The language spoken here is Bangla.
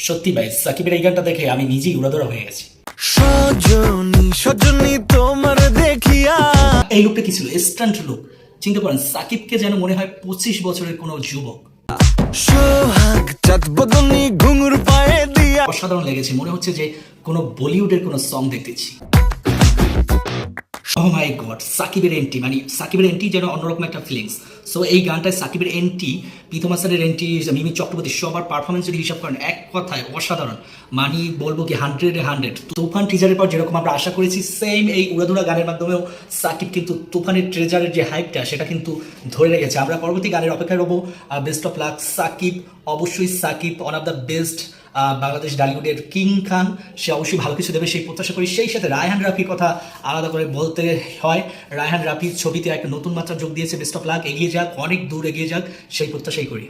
সত্যি ভাই, সাকিবের এই গানটা দেখে আমি নিজেই উড়াদৌড়া হয়ে গেছি। সজনী সজনী তোমার দেখিয়া। এই লুকটা কি ছিল? Stunt look. চিন্তা করেন, সাকিবকে যেন মনে হয় 25 বছরের কোনো যুবক। সোহাগ চাঁদ বদনী ঘুঙুর পায়ে দিয়া। অসাধারণ লেগেছে, মনে হচ্ছে যে কোনো বলিউডের কোনো সং দেখতেছি। ও মাই গড, সাকিবের এন্ট্রি, মানে সাকিবের এন্ট্রি যেন অন্যরকম একটা ফিলিংস। সো এই গানটায় সাকিবের এন্ট্রি, প্রীতম হাসানের এন্ট্রি, মিমি চক্রবর্তী, সবার পারফরমেন্স যদি হিসাব করেন, এক কথায় অসাধারণ। মানে বলবো কি 100-এ 100। তুফান টিজারের পর যেরকম আমরা আশা করেছি, সেম এই উড়াধুরা গানের মাধ্যমেও সাকিব কিন্তু তুফানের ট্রেজারের যে হাইপটা সেটা কিন্তু ধরে রেখেছে। আমরা পরবর্তী গানের অপেক্ষায় রবো। বেস্ট অফ লাক সাকিব, অবশ্যই Shakib one of the best Bangladesh ডালিউডের কিং খান, সে অবশ্যই ভালো কিছু দেবে সেই প্রত্যাশা করি। সেই সাথে রায়হান রাফির কথা আলাদা করে বলতে হয়। রায়হান রাফির ছবিতে একটা নতুন মাত্রা যোগ দিয়েছে। বেস্ট অফ লাক, এগিয়ে যাক, অনেক দূর এগিয়ে যাক, সেই প্রত্যাশাই করি।